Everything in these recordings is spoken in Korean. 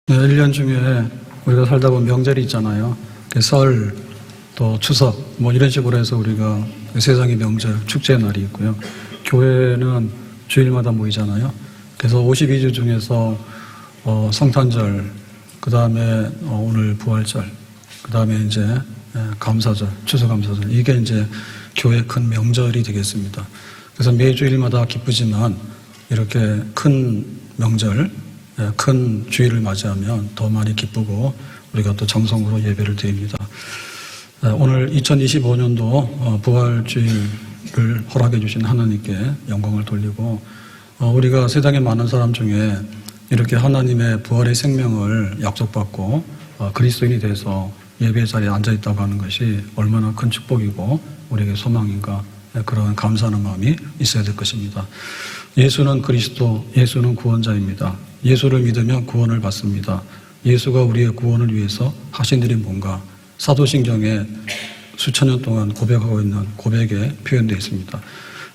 네, 1년 중에 우리가 살다 보면 명절이 있잖아요. 설, 또 추석, 이런 식으로 해서 우리가 세상의 명절, 축제의 날이 있고요. 교회는 주일마다 모이잖아요. 그래서 52주 중에서 성탄절, 그 다음에 오늘 부활절, 그 다음에 이제 감사절, 추수감사절, 이게 이제 교회의 큰 명절이 되겠습니다. 그래서 매주일마다 기쁘지만 이렇게 큰 명절, 큰 주일을 맞이하면 더 많이 기쁘고 우리가 또 정성으로 예배를 드립니다. 오늘 2025년도 부활주일을 허락해 주신 하나님께 영광을 돌리고, 우리가 세상에 많은 사람 중에 이렇게 하나님의 부활의 생명을 약속받고 그리스도인이 돼서 예배 자리에 앉아 있다고 하는 것이 얼마나 큰 축복이고 우리에게 소망인가, 그런 감사하는 마음이 있어야 될 것입니다. 예수는 그리스도, 예수는 구원자입니다. 예수를 믿으면 구원을 받습니다. 예수가 우리의 구원을 위해서 하신 일이 뭔가 사도신경에 수천 년 동안 고백하고 있는 고백에 표현되어 있습니다.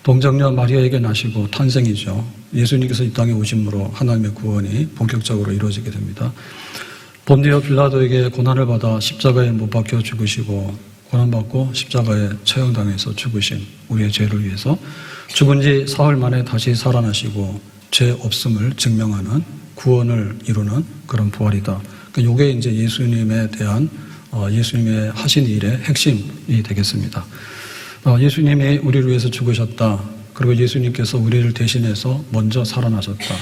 동정녀 마리아에게 나시고 탄생이죠. 예수님께서 이 땅에 오심으로 하나님의 구원이 본격적으로 이루어지게 됩니다. 본디오 빌라도에게 고난을 받아 십자가에 못 박혀 죽으시고 고난받고 십자가에 처형당해서 죽으신 우리의 죄를 위해서 죽은 지 사흘 만에 다시 살아나시고 죄 없음을 증명하는 구원을 이루는 그런 부활이다. 이게 이제 예수님에 대한 예수님의 하신 일의 핵심이 되겠습니다. 예수님이 우리를 위해서 죽으셨다. 그리고 예수님께서 우리를 대신해서 먼저 살아나셨다.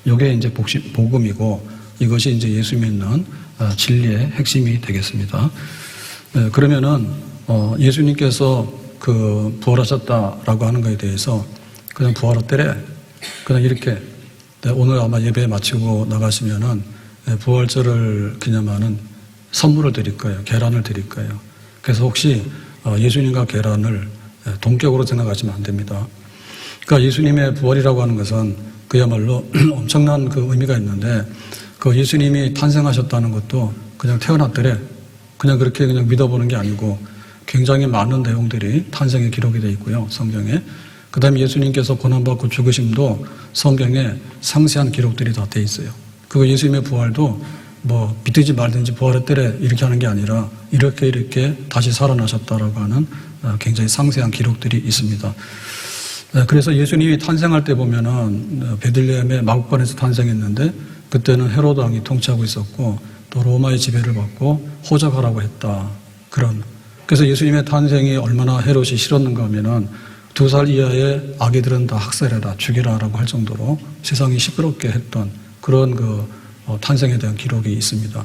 이게 이제 복음이고 이것이 이제 예수 믿는 진리의 핵심이 되겠습니다. 그러면은 예수님께서 그 부활하셨다라고 하는 것에 대해서 그냥 부활했더래, 그냥 이렇게 오늘 아마 예배 마치고 나가시면은 부활절을 기념하는 선물을 드릴 거예요. 계란을 드릴 거예요. 그래서 혹시 예수님과 계란을 동격으로 생각하시면 안 됩니다. 그러니까 예수님의 부활이라고 하는 것은 그야말로 엄청난 그 의미가 있는데, 그 예수님이 탄생하셨다는 것도 그냥 태어났더래, 그냥 그렇게 그냥 믿어보는 게 아니고 굉장히 많은 내용들이 탄생에 기록이 되어 있고요, 성경에. 그 다음에 예수님께서 고난받고 죽으심도 성경에 상세한 기록들이 다 되어 있어요. 그리고 예수님의 부활도 믿든지 말든지 부활했더래 이렇게 하는 게 아니라 이렇게 다시 살아나셨다라고 하는 굉장히 상세한 기록들이 있습니다. 그래서 예수님이 탄생할 때 보면은 베들레헴의 마국간에서 탄생했는데 그때는 헤로드 왕이 통치하고 있었고 또 로마의 지배를 받고 호적하라고 했다. 그래서 예수님의 탄생이 얼마나 헤롯이 싫었는가 하면은 2살 이하의 아기들은 다 학살해라, 죽이라라고 할 정도로 세상이 시끄럽게 했던 그런 탄생에 대한 기록이 있습니다.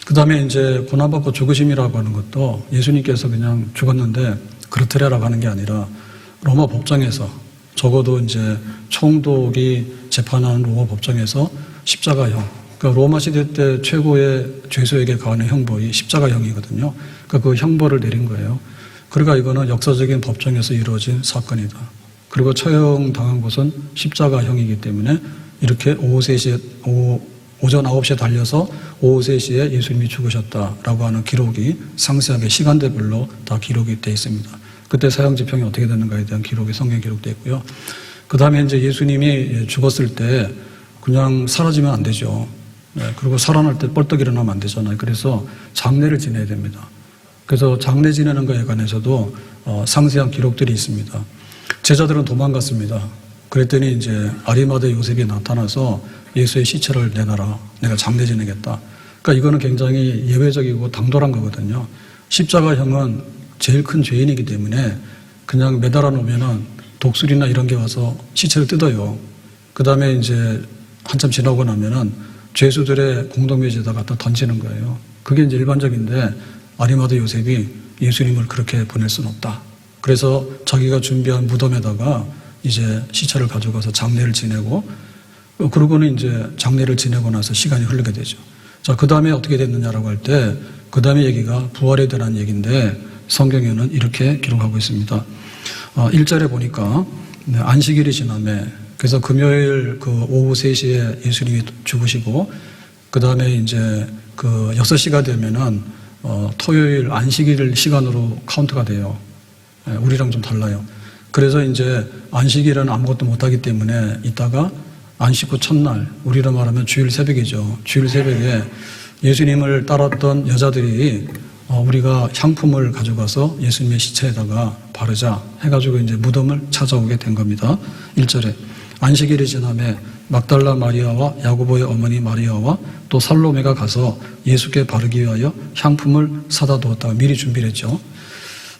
그 다음에 이제 고난받고 죽으심이라고 하는 것도 예수님께서 그냥 죽었는데 그렇더라라고 하는 게 아니라 로마 법정에서, 적어도 이제 총독이 재판하는 로마 법정에서 십자가형, 그러니까 로마 시대 때 최고의 죄수에게 가하는 형벌이 십자가형이거든요. 그러니까 그 형벌을 내린 거예요. 그러니까 이거는 역사적인 법정에서 이루어진 사건이다. 그리고 처형당한 곳은 십자가형이기 때문에 이렇게 오전 9시에 달려서 오후 3시에 예수님이 죽으셨다라고 하는 기록이 상세하게 시간대별로 다 기록이 되어 있습니다. 그때 사형집행이 어떻게 되는가에 대한 기록이 성경에 기록되어 있고요. 그 다음에 이제 예수님이 죽었을 때 그냥 사라지면 안 되죠. 그리고 살아날 때 뻘떡 일어나면 안 되잖아요. 그래서 장례를 지내야 됩니다. 그래서 장례 지내는 것에 관해서도 상세한 기록들이 있습니다. 제자들은 도망갔습니다. 그랬더니 이제 아리마대 요셉이 나타나서 예수의 시체를 내놔라. 내가 장례 지내겠다. 그러니까 이거는 굉장히 예외적이고 당돌한 거거든요. 십자가형은 제일 큰 죄인이기 때문에 그냥 매달아 놓으면은 독수리나 이런 게 와서 시체를 뜯어요. 그 다음에 이제 한참 지나고 나면은 죄수들의 공동묘지에다 갖다 던지는 거예요. 그게 이제 일반적인데 아리마대 요셉이 예수님을 그렇게 보낼 수는 없다. 그래서 자기가 준비한 무덤에다가 이제 시체를 가져가서 장례를 지내고, 그러고는 이제 장례를 지내고 나서 시간이 흐르게 되죠. 자, 그 다음에 어떻게 됐느냐라고 할 때, 그 다음에 얘기가 부활에 대한 얘기인데, 성경에는 이렇게 기록하고 있습니다. 1절에 보니까, 안식일이 지나매, 그래서 금요일 오후 3시에 예수님이 죽으시고, 그 다음에 이제 6시가 되면은, 토요일 안식일 시간으로 카운트가 돼요. 우리랑 좀 달라요. 그래서 이제 안식일은 아무것도 못하기 때문에 이따가 안식 후 첫날, 우리로 말하면 주일 새벽이죠. 주일 새벽에 예수님을 따랐던 여자들이 우리가 향품을 가져가서 예수님의 시체에다가 바르자 해가지고 이제 무덤을 찾아오게 된 겁니다. 1절에 안식일이 지남에 막달라 마리아와 야고보의 어머니 마리아와 또 살로메가 가서 예수께 바르기 위하여 향품을 사다 두었다가 미리 준비를 했죠.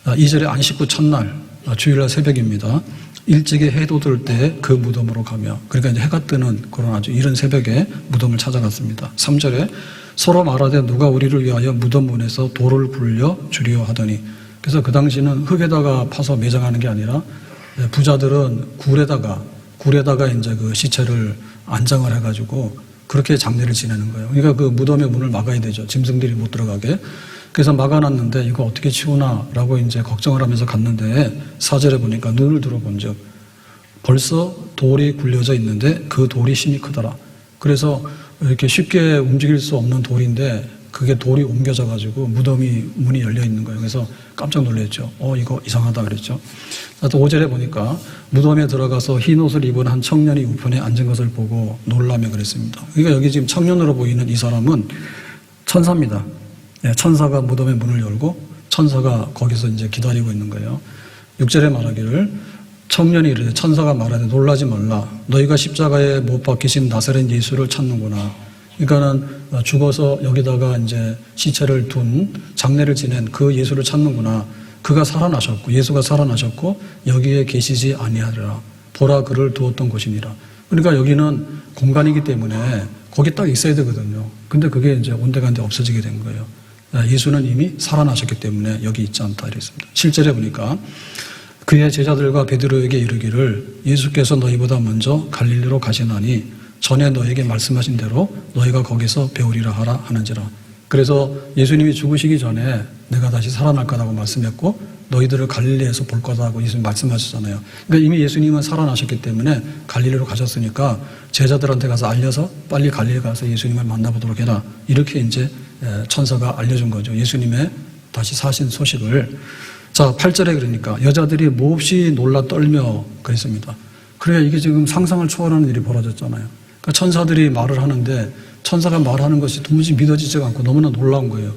2절에 안식 후 첫날, 주일날 새벽입니다. 일찍이 해도 들 때 그 무덤으로 가며, 그러니까 이제 해가 뜨는 그런 아주 이른 새벽에 무덤을 찾아갔습니다. 3절에 서로 말하되 누가 우리를 위하여 무덤 문에서 돌을 굴려 주리오 하더니, 그래서 그 당시는 흙에다가 파서 매장하는 게 아니라 부자들은 굴에다가 이제 그 시체를 안장을 해가지고 그렇게 장례를 지내는 거예요. 그러니까 그 무덤의 문을 막아야 되죠. 짐승들이 못 들어가게. 그래서 막아놨는데 이거 어떻게 치우나라고 이제 걱정을 하면서 갔는데 4절에 보니까 눈을 들어본즉 벌써 돌이 굴려져 있는데 그 돌이 힘이 크더라. 그래서 이렇게 쉽게 움직일 수 없는 돌인데 그게 돌이 옮겨져 가지고 무덤이 문이 열려 있는 거예요. 그래서 깜짝 놀랐죠. 이거 이상하다 그랬죠. 또 5절에 보니까 무덤에 들어가서 흰 옷을 입은 한 청년이 우편에 앉은 것을 보고 놀라며 그랬습니다. 그러니까 여기 지금 청년으로 보이는 이 사람은 천사입니다. 천사가 무덤의 문을 열고 천사가 거기서 이제 기다리고 있는 거예요. 6절에 말하기를 청년이 이르되 천사가 말하되 놀라지 말라. 너희가 십자가에 못 박히신 나사렛 예수를 찾는구나. 그러니까는 죽어서 여기다가 이제 시체를 둔 장례를 지낸 그 예수를 찾는구나. 그가 살아나셨고 예수가 살아나셨고 여기에 계시지 아니하리라. 보라 그를 두었던 곳이니라. 그러니까 여기는 공간이기 때문에 거기 딱 있어야 되거든요. 근데 그게 이제 온데간데 없어지게 된 거예요. 예수는 이미 살아나셨기 때문에 여기 있지 않다 이랬습니다. 7절에 보니까 그의 제자들과 베드로에게 이르기를 예수께서 너희보다 먼저 갈릴리로 가시나니 전에 너에게 말씀하신 대로 너희가 거기서 배우리라 하라 하는지라. 그래서 예수님이 죽으시기 전에 내가 다시 살아날 거라고 말씀했고 너희들을 갈릴리에서 볼 거다고 예수님 말씀하셨잖아요. 그러니까 이미 예수님은 살아나셨기 때문에 갈릴리로 가셨으니까 제자들한테 가서 알려서 빨리 갈릴리 가서 예수님을 만나보도록 해라. 이렇게 이제 천사가 알려준 거죠. 예수님의 다시 사신 소식을. 자, 8절에 그러니까 여자들이 몹시 놀라 떨며 그랬습니다. 그래야 이게 지금 상상을 초월하는 일이 벌어졌잖아요. 그러니까 천사들이 말을 하는데 천사가 말하는 것이 도무지 믿어지지가 않고 너무나 놀라운 거예요.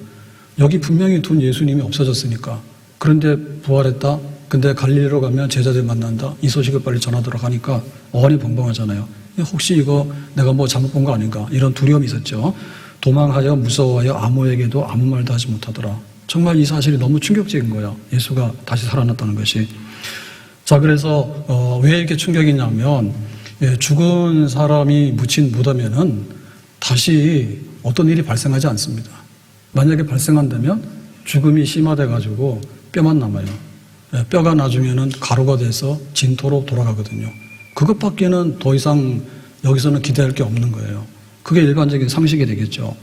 여기 분명히 둔 예수님이 없어졌으니까. 그런데 부활했다. 근데 갈릴리로 가면 제자들 만난다. 이 소식을 빨리 전하도록 하니까 어안이 벙벙하잖아요. 혹시 이거 내가 뭐 잘못 본 거 아닌가 이런 두려움이 있었죠. 도망하여 무서워하여 아무에게도 아무 말도 하지 못하더라. 정말 이 사실이 너무 충격적인 거예요. 예수가 다시 살아났다는 것이. 자, 그래서 왜 이렇게 충격이냐면 죽은 사람이 묻힌 무덤에는 다시 어떤 일이 발생하지 않습니다. 만약에 발생한다면 죽음이 심화돼 가지고 뼈만 남아요. 뼈가 나중에는 가루가 돼서 진토로 돌아가거든요. 그것밖에는 더 이상 여기서는 기대할 게 없는 거예요. 그게 일반적인 상식이 되겠죠.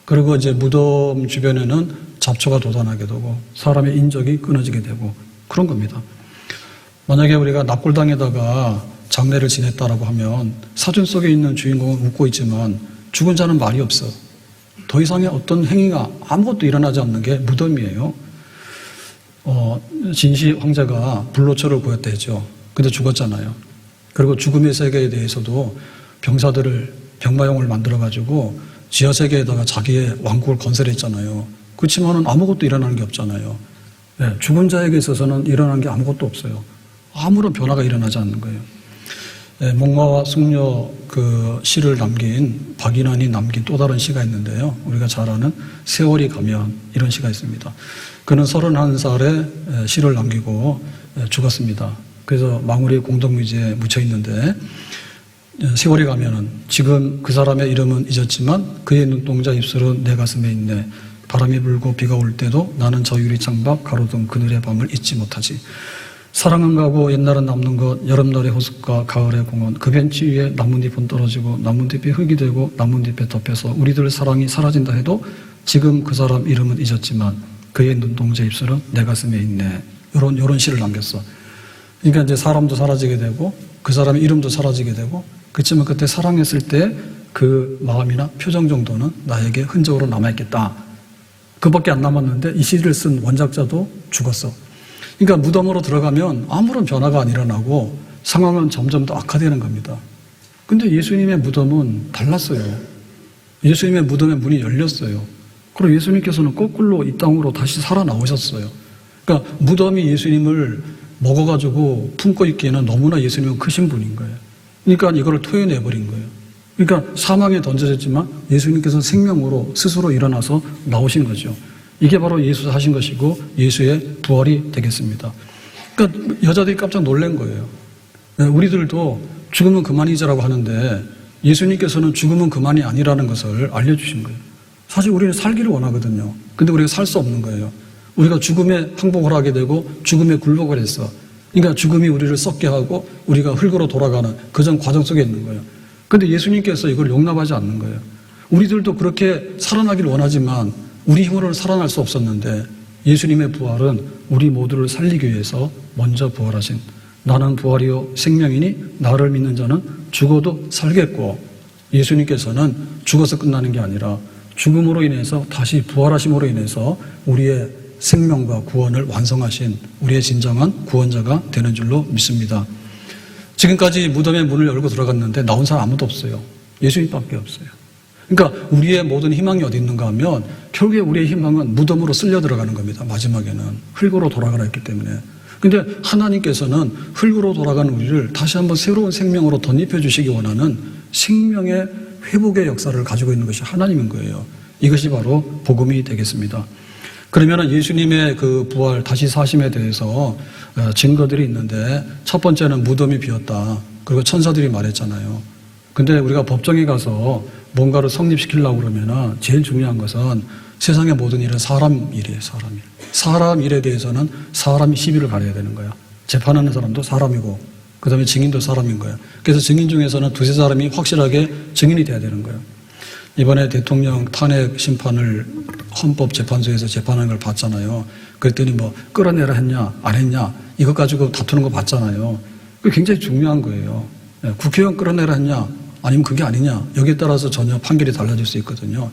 그리고 이제 무덤 주변에는 잡초가 돋아나게 되고 사람의 인적이 끊어지게 되고 그런 겁니다. 만약에 우리가 납골당에다가 장례를 지냈다라고 하면 사진 속에 있는 주인공은 웃고 있지만 죽은 자는 말이 없어. 더 이상의 어떤 행위가 아무것도 일어나지 않는 게 무덤이에요. 진시 황제가 불로초를 구했다 했죠. 근데 죽었잖아요. 그리고 죽음의 세계에 대해서도 병사들을 병마용을 만들어가지고 지하세계에다가 자기의 왕국을 건설했잖아요. 그렇지만은 아무것도 일어나는 게 없잖아요. 죽은 자에게 있어서는 일어난 게 아무것도 없어요. 아무런 변화가 일어나지 않는 거예요. 목마와 숙녀 그 시를 남긴 박인환이 남긴 또 다른 시가 있는데요. 우리가 잘 아는 세월이 가면 이런 시가 있습니다. 그는 31살에 시를 남기고 죽었습니다. 그래서 망우리 공동묘지에 묻혀 있는데 세월이 가면은 지금 그 사람의 이름은 잊었지만 그의 눈동자 입술은 내 가슴에 있네. 바람이 불고 비가 올 때도 나는 저 유리창밖 가로등 그늘의 밤을 잊지 못하지. 사랑은 가고 옛날은 남는 것 여름날의 호숫가 가을의 공원 그 벤치 위에 나뭇잎은 떨어지고 나뭇잎이 흙이 되고 나뭇잎에 덮여서 우리들 사랑이 사라진다 해도 지금 그 사람 이름은 잊었지만 그의 눈동자 입술은 내 가슴에 있네. 요런 시를 남겼어. 그러니까 이제 사람도 사라지게 되고 그 사람의 이름도 사라지게 되고 그렇지만 그때 사랑했을 때 그 마음이나 표정 정도는 나에게 흔적으로 남아있겠다. 그밖에 안 남았는데 이 시를 쓴 원작자도 죽었어. 그러니까 무덤으로 들어가면 아무런 변화가 안 일어나고 상황은 점점 더 악화되는 겁니다. 근데 예수님의 무덤은 달랐어요. 예수님의 무덤의 문이 열렸어요. 그리고 예수님께서는 거꾸로 이 땅으로 다시 살아나오셨어요. 그러니까 무덤이 예수님을 먹어가지고 품고 있기에는 너무나 예수님은 크신 분인 거예요. 그러니까 이거를 토해내버린 거예요. 그러니까 사망에 던져졌지만 예수님께서 생명으로 스스로 일어나서 나오신 거죠. 이게 바로 예수 하신 것이고 예수의 부활이 되겠습니다. 그러니까 여자들이 깜짝 놀란 거예요. 우리들도 죽으면 그만이자라고 하는데 예수님께서는 죽으면 그만이 아니라는 것을 알려주신 거예요. 사실 우리는 살기를 원하거든요. 근데 우리가 살 수 없는 거예요. 우리가 죽음에 항복을 하게 되고 죽음에 굴복을 했어. 그러니까 죽음이 우리를 썩게 하고 우리가 흙으로 돌아가는 그전 과정 속에 있는 거예요. 근데 예수님께서 이걸 용납하지 않는 거예요. 우리들도 그렇게 살아나기를 원하지만 우리 힘으로는 살아날 수 없었는데 예수님의 부활은 우리 모두를 살리기 위해서 먼저 부활하신, 나는 부활이요 생명이니 나를 믿는 자는 죽어도 살겠고, 예수님께서는 죽어서 끝나는 게 아니라 죽음으로 인해서 다시 부활하심으로 인해서 우리의 생명과 구원을 완성하신 우리의 진정한 구원자가 되는 줄로 믿습니다. 지금까지 무덤의 문을 열고 들어갔는데 나온 사람 아무도 없어요. 예수님밖에 없어요. 그러니까 우리의 모든 희망이 어디 있는가 하면 결국에 우리의 희망은 무덤으로 쓸려 들어가는 겁니다. 마지막에는 흙으로 돌아가라 했기 때문에. 근데 하나님께서는 흙으로 돌아가는 우리를 다시 한번 새로운 생명으로 덧입혀 주시기 원하는 생명의 회복의 역사를 가지고 있는 것이 하나님인 거예요. 이것이 바로 복음이 되겠습니다. 그러면 예수님의 그 부활 다시 사심에 대해서 증거들이 있는데, 첫 번째는 무덤이 비었다. 그리고 천사들이 말했잖아요. 근데 우리가 법정에 가서 뭔가를 성립시키려고 그러면 제일 중요한 것은 세상의 모든 일은 사람 일이에요. 사람 일. 사람 일에 대해서는 사람이 시비를 가려야 되는 거예요. 재판하는 사람도 사람이고 그 다음에 증인도 사람인 거예요. 그래서 증인 중에서는 두세 사람이 확실하게 증인이 돼야 되는 거예요. 이번에 대통령 탄핵 심판을 헌법재판소에서 재판하는 걸 봤잖아요. 그랬더니 뭐 끌어내라 했냐 안 했냐 이것 가지고 다투는 거 봤잖아요. 그게 굉장히 중요한 거예요. 국회의원 끌어내라 했냐 아니면 그게 아니냐 여기에 따라서 전혀 판결이 달라질 수 있거든요.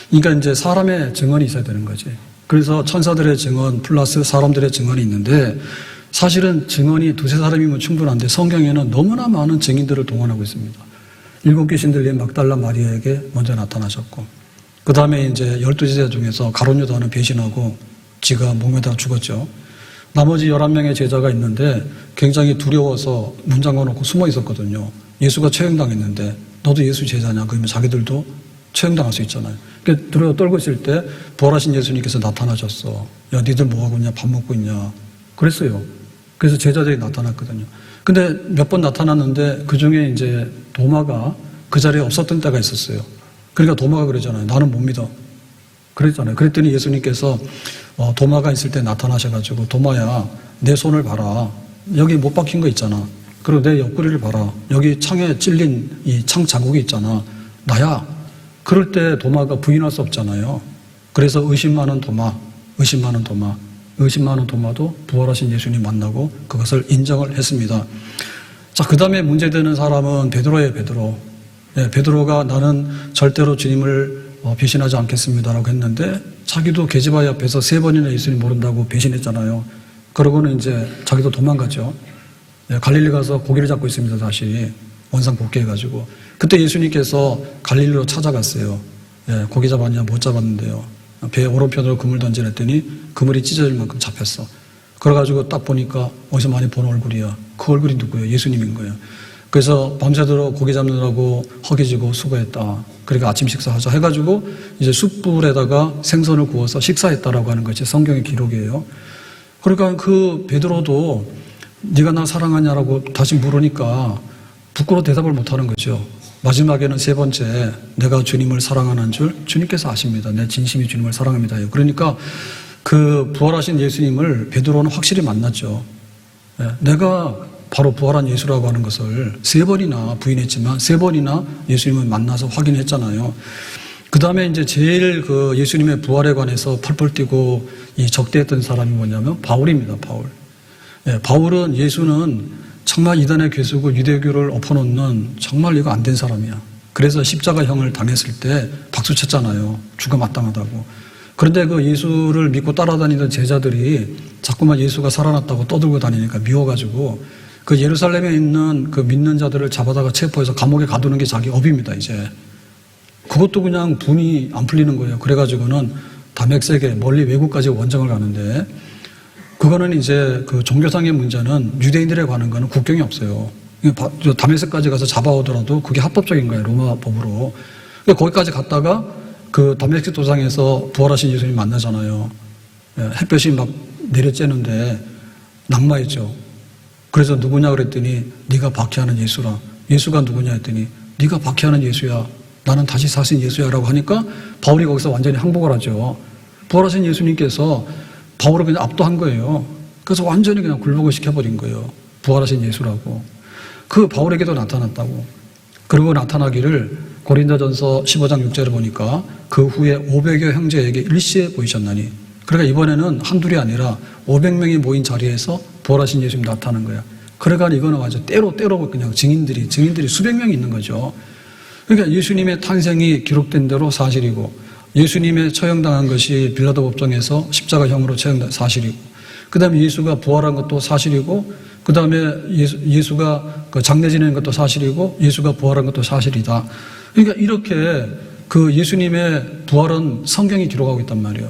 그러니까 이제 사람의 증언이 있어야 되는 거지. 그래서 천사들의 증언 플러스 사람들의 증언이 있는데, 사실은 증언이 두세 사람이면 충분한데 성경에는 너무나 많은 증인들을 동원하고 있습니다. 7 귀신 들린 막달라 마리아에게 먼저 나타나셨고, 그 다음에 이제 12제자 중에서 가룟 유다는 배신하고 지가 목매다 죽었죠. 나머지 11명의 제자가 있는데 굉장히 두려워서 문 잠궈놓고 숨어 있었거든요. 예수가 처형당했는데 너도 예수 제자냐? 그러면 자기들도 처형당할 수 있잖아요. 그러니까 두려워 떨고 있을 때 부활하신 예수님께서 나타나셨어. 야, 니들 뭐하고 있냐? 밥 먹고 있냐? 그랬어요. 그래서 제자들이 나타났거든요. 근데 몇 번 나타났는데 그 중에 이제 도마가 그 자리에 없었던 때가 있었어요. 그러니까 도마가 그러잖아요. 나는 못 믿어. 그랬잖아요. 그랬더니 예수님께서 도마가 있을 때 나타나셔가지고, 도마야, 내 손을 봐라. 여기 못 박힌 거 있잖아. 그리고 내 옆구리를 봐라. 여기 창에 찔린 이 창 자국이 있잖아. 나야. 그럴 때 도마가 부인할 수 없잖아요. 그래서 의심 많은 도마, 의심 많은 도마, 의심 많은 도마도 부활하신 예수님 만나고 그것을 인정을 했습니다. 자, 그 다음에 문제되는 사람은 베드로예요. 베드로. 네, 베드로가 나는 절대로 주님을 배신하지 않겠습니다라고 했는데, 자기도 계집아이 앞에서 3번이나 예수님 모른다고 배신했잖아요. 그러고는 이제 자기도 도망갔죠. 네, 갈릴리 가서 고기를 잡고 있습니다. 다시 원상 복귀해가지고. 그때 예수님께서 갈릴리로 찾아갔어요. 네, 고기 잡았냐? 못 잡았는데요. 배 오른편으로 그물 던지랬더니 그물이 찢어질 만큼 잡혔어. 그래가지고 딱 보니까 어디서 많이 본 얼굴이야. 그 얼굴이 누구예요? 예수님인 거예요. 그래서 밤새도록 고기 잡느라고 허기지고 수고했다. 그러니까 아침 식사하자 해가지고 이제 숯불에다가 생선을 구워서 식사했다라고 하는 것이 성경의 기록이에요. 그러니까 그 베드로도 네가 나 사랑하냐라고 다시 물으니까 부끄러워 대답을 못하는 거죠. 마지막에는 3번째, 내가 주님을 사랑하는 줄 주님께서 아십니다. 내 진심이 주님을 사랑합니다. 그러니까 그 부활하신 예수님을 베드로는 확실히 만났죠. 내가 바로 부활한 예수라고 하는 것을 3번이나 부인했지만 3번이나 예수님을 만나서 확인했잖아요. 그 다음에 이제 제일 그 예수님의 부활에 관해서 펄펄 뛰고 이 적대했던 사람이 뭐냐면 바울입니다. 바울. 바울은 예수는 정말 이단의 괴수고 유대교를 엎어놓는 정말 이거 안 된 사람이야. 그래서 십자가형을 당했을 때 박수 쳤잖아요. 죽어 마땅하다고. 그런데 그 예수를 믿고 따라다니던 제자들이 자꾸만 예수가 살아났다고 떠들고 다니니까 미워가지고 그 예루살렘에 있는 그 믿는 자들을 잡아다가 체포해서 감옥에 가두는 게 자기 업입니다, 이제. 그것도 그냥 분이 안 풀리는 거예요. 그래가지고는 다맥색에 멀리 외국까지 원정을 가는데, 그거는 이제 그 종교상의 문제는 유대인들에 관한 거는 국경이 없어요. 다메섹까지 가서 잡아오더라도 그게 합법적인 거예요, 로마 법으로. 거기까지 갔다가 그 다메섹 도상에서 부활하신 예수님 만나잖아요. 햇볕이 막 내려쬐는데 낙마했죠. 그래서 누구냐 그랬더니 네가 박해하는 예수라. 예수가 누구냐 했더니 네가 박해하는 예수야. 나는 다시 사신 예수야 라고 하니까 바울이 거기서 완전히 항복을 하죠. 부활하신 예수님께서 바울을 그냥 압도한 거예요. 그래서 완전히 그냥 굴복을 시켜버린 거예요. 부활하신 예수라고. 그 바울에게도 나타났다고. 그리고 나타나기를 고린도전서 15장 6절을 보니까 그 후에 500여 형제에게 일시에 보이셨나니, 그러니까 이번에는 한둘이 아니라 500명이 모인 자리에서 부활하신 예수님 나타나는 거야. 그러니까 이거는 완전 때로 그냥 증인들이 수백 명이 있는 거죠. 그러니까 예수님의 탄생이 기록된 대로 사실이고, 예수님의 처형당한 것이 빌라도 법정에서 십자가형으로 처형된 사실이고, 그 다음에 예수가 부활한 것도 사실이고, 그 다음에 예수가 장례 지내는 것도 사실이고, 예수가 부활한 것도 사실이다. 그러니까 이렇게 그 예수님의 부활은 성경이 기록하고 있단 말이에요.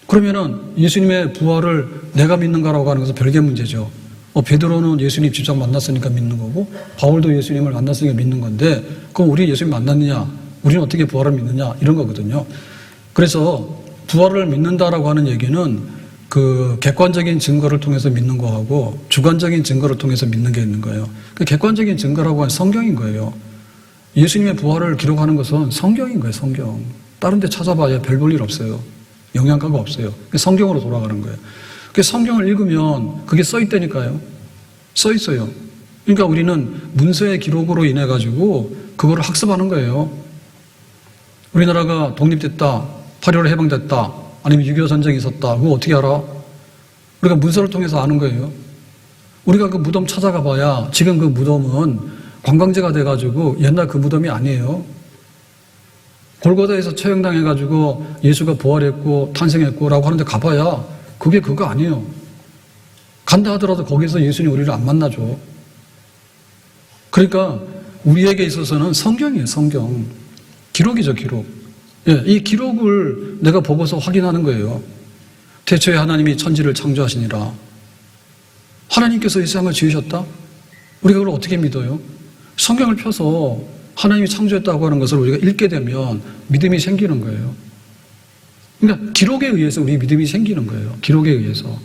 그러면은 예수님의 부활을 내가 믿는가라고 하는 것은 별개 문제죠. 베드로는 예수님 직접 만났으니까 믿는 거고, 바울도 예수님을 만났으니까 믿는 건데, 그럼 우리 예수님 만났느냐? 우리는 어떻게 부활을 믿느냐? 이런 거거든요. 그래서 부활을 믿는다라고 하는 얘기는 그 객관적인 증거를 통해서 믿는 거하고 주관적인 증거를 통해서 믿는 게 있는 거예요. 그 객관적인 증거라고 하는 성경인 거예요. 예수님의 부활을 기록하는 것은 성경인 거예요, 성경. 다른 데 찾아봐야 별 볼 일 없어요. 영양가가 없어요. 성경으로 돌아가는 거예요. 그 성경을 읽으면 그게 써 있다니까요. 써 있어요. 그러니까 우리는 문서의 기록으로 인해 가지고 그거를 학습하는 거예요. 우리나라가 독립됐다, 8.15 해방됐다, 아니면 6.25 전쟁이 있었다. 그거 어떻게 알아? 우리가 문서를 통해서 아는 거예요. 우리가 그 무덤 찾아가 봐야 지금 그 무덤은 관광지가 돼가지고 옛날 그 무덤이 아니에요. 골고다에서 처형당해가지고 예수가 부활했고 탄생했고 라고 하는데 가봐야 그게 그거 아니에요. 간다 하더라도 거기서 예수님 우리를 안 만나죠. 그러니까 우리에게 있어서는 성경이에요, 성경. 기록이죠, 기록. 예, 이 기록을 내가 보고서 확인하는 거예요. 태초에 하나님이 천지를 창조하시니라. 하나님께서 이 세상을 지으셨다? 우리가 그걸 어떻게 믿어요? 성경을 펴서 하나님이 창조했다고 하는 것을 우리가 읽게 되면 믿음이 생기는 거예요. 그러니까 기록에 의해서 우리 믿음이 생기는 거예요. 기록에 의해서.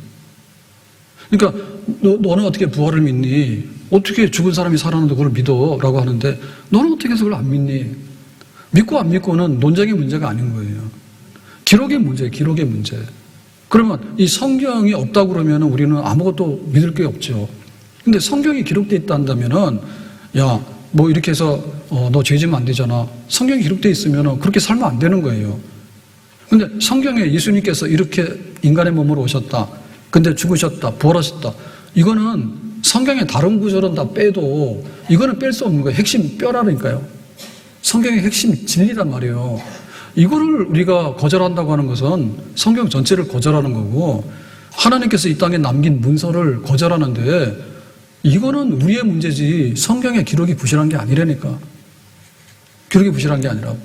그러니까 너는 어떻게 부활을 믿니? 어떻게 죽은 사람이 살아나도 그걸 믿어? 라고 하는데 너는 어떻게 해서 그걸 안 믿니? 믿고 안 믿고는 논쟁의 문제가 아닌 거예요. 기록의 문제예요. 기록의 문제. 그러면 이 성경이 없다고 그러면 우리는 아무것도 믿을 게 없죠. 근데 성경이 기록되어 있다 한다면은 야, 뭐 이렇게 해서 너 죄 지면 안 되잖아. 성경이 기록되어 있으면 그렇게 살면 안 되는 거예요. 근데 성경에 예수님께서 이렇게 인간의 몸으로 오셨다. 근데 죽으셨다. 부활하셨다. 이거는 성경의 다른 구절은 다 빼도 이거는 뺄 수 없는 거예요. 핵심 뼈라니까요. 성경의 핵심 진리란 말이에요. 이거를 우리가 거절한다고 하는 것은 성경 전체를 거절하는 거고 하나님께서 이 땅에 남긴 문서를 거절하는데 이거는 우리의 문제지 성경의 기록이 부실한 게 아니라니까. 기록이 부실한 게 아니라고.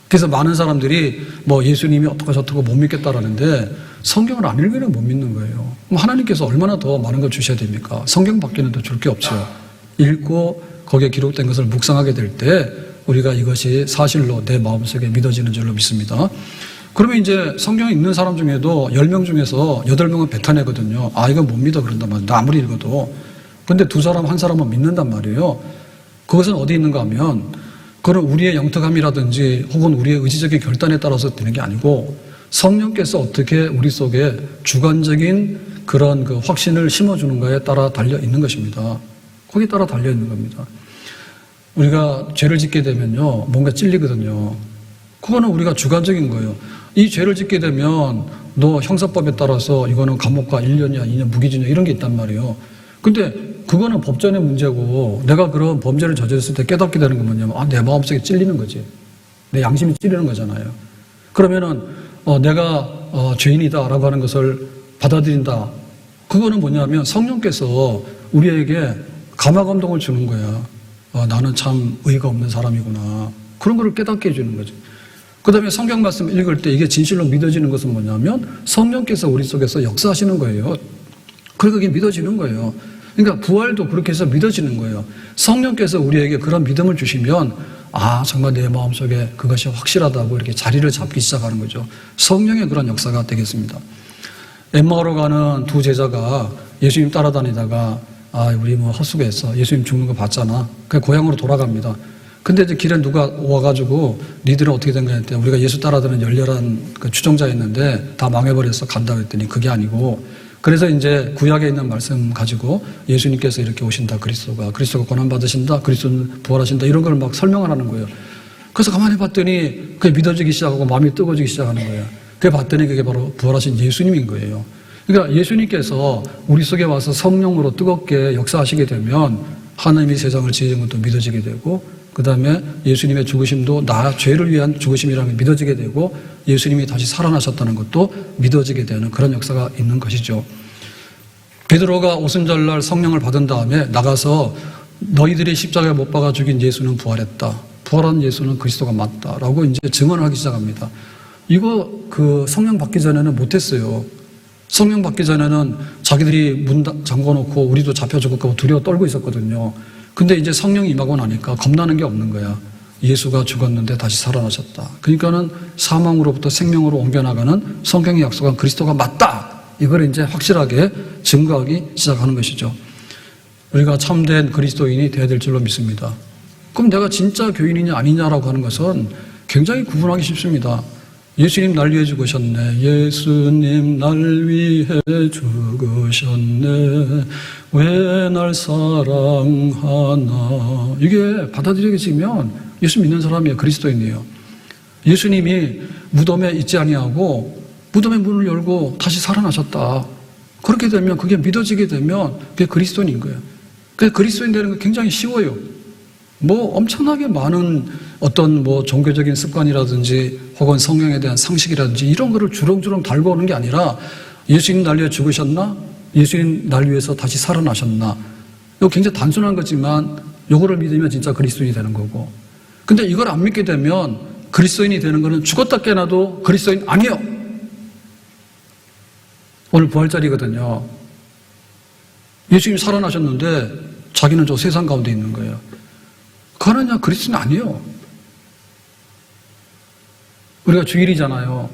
그래서 많은 사람들이 뭐 예수님이 어떻고 저떻고 못 믿겠다라는데 성경을 안 읽으면 못 믿는 거예요. 그럼 하나님께서 얼마나 더 많은 걸 주셔야 됩니까? 성경밖에는 더 줄 게 없죠. 읽고 거기에 기록된 것을 묵상하게 될 때 우리가 이것이 사실로 내 마음속에 믿어지는 줄로 믿습니다. 그러면 이제 성경 읽는 사람 중에도 10명 중에서 8명은 배타내거든요. 아, 이건 못 믿어 그런단 말이에요. 나 아무리 읽어도. 근데 두 사람, 한 사람은 믿는단 말이에요. 그것은 어디 있는가 하면 그건 우리의 영특함이라든지 혹은 우리의 의지적인 결단에 따라서 되는 게 아니고 성령께서 어떻게 우리 속에 주관적인 그런 그 확신을 심어주는가에 따라 달려 있는 것입니다. 거기에 따라 달려 있는 겁니다. 우리가 죄를 짓게 되면요, 뭔가 찔리거든요. 그거는 우리가 주관적인 거예요. 이 죄를 짓게 되면 너 형사법에 따라서 이거는 감옥과 1년이야, 2년 무기징역 이런 게 있단 말이에요. 근데 그거는 법전의 문제고 내가 그런 범죄를 저질렀을 때 깨닫게 되는 건 뭐냐면 아, 내 마음속에 찔리는 거지. 내 양심이 찔리는 거잖아요. 그러면은 내가 죄인이다라고 하는 것을 받아들인다. 그거는 뭐냐면 성령께서 우리에게 감화 감동을 주는 거야. 나는 참 의의가 없는 사람이구나. 그런 거를 깨닫게 해주는 거죠. 그 다음에 성경 말씀 읽을 때 이게 진실로 믿어지는 것은 뭐냐면 성령께서 우리 속에서 역사하시는 거예요. 그리고 그게 믿어지는 거예요. 그러니까 부활도 그렇게 해서 믿어지는 거예요. 성령께서 우리에게 그런 믿음을 주시면 정말 내 마음속에 그것이 확실하다고 이렇게 자리를 잡기 시작하는 거죠. 성령의 그런 역사가 되겠습니다. 엠마오로 가는 두 제자가 예수님 따라다니다가 우리 헛수고했어. 예수님 죽는 거 봤잖아. 그냥 고향으로 돌아갑니다. 근데 이제 길에 누가 와가지고 니들은 어떻게 된 거야 했더니 우리가 예수 따라다니는 열렬한 그 추종자였는데 다 망해버렸어. 간다 그랬더니 그게 아니고 그래서 이제 구약에 있는 말씀 가지고 예수님께서 이렇게 오신다. 그리스도가 고난받으신다. 그리스도는 부활하신다. 이런 걸 막 설명을 하는 거예요. 그래서 가만히 봤더니 그게 믿어지기 시작하고 마음이 뜨거워지기 시작하는 거예요. 그게 봤더니 그게 바로 부활하신 예수님인 거예요. 그러니까 예수님께서 우리 속에 와서 성령으로 뜨겁게 역사하시게 되면 하나님이 세상을 지으신 것도 믿어지게 되고 그 다음에 예수님의 죽으심도 나 죄를 위한 죽으심이라는 게 믿어지게 되고 예수님이 다시 살아나셨다는 것도 믿어지게 되는 그런 역사가 있는 것이죠. 베드로가 오순절날 성령을 받은 다음에 나가서 너희들이 십자가에 못 박아 죽인 예수는 부활했다. 부활한 예수는 그리스도가 맞다라고 이제 증언을 하기 시작합니다. 이거 그 성령 받기 전에는 못했어요. 성령 받기 전에는 자기들이 문 잠궈놓고 우리도 잡혀 죽을까 두려워 떨고 있었거든요. 근데 이제 성령이 임하고 나니까 겁나는 게 없는 거야. 예수가 죽었는데 다시 살아나셨다. 그러니까는 사망으로부터 생명으로 옮겨나가는 성경의 약속한 그리스도가 맞다. 이걸 이제 확실하게 증거하기 시작하는 것이죠. 우리가 참된 그리스도인이 되어야 될 줄로 믿습니다. 그럼 내가 진짜 교인이냐 아니냐라고 하는 것은 굉장히 구분하기 쉽습니다. 예수님 날 위해 죽으셨네. 예수님 날 위해 죽으셨네. 왜 날 사랑하나. 이게 받아들여지면 예수 믿는 사람이 그리스도인이에요. 예수님이 무덤에 있지 아니하고 무덤의 문을 열고 다시 살아나셨다. 그렇게 되면 그게 믿어지게 되면 그게 그리스도인인 거예요. 그래서 그리스도인 되는 거 굉장히 쉬워요. 엄청나게 많은 어떤 종교적인 습관이라든지 혹은 성령에 대한 상식이라든지 이런 거를 주렁주렁 달고 오는 게 아니라 예수님 날 위해 죽으셨나? 예수님 날 위해서 다시 살아나셨나? 이거 굉장히 단순한 거지만 이거를 믿으면 진짜 그리스도인이 되는 거고. 근데 이걸 안 믿게 되면 그리스도인이 되는 거는 죽었다 깨어나도 그리스도인 아니에요. 오늘 부활절이거든요. 예수님 살아나셨는데 자기는 저 세상 가운데 있는 거예요. 그거는 그리스도는 아니에요. 우리가 주일이잖아요.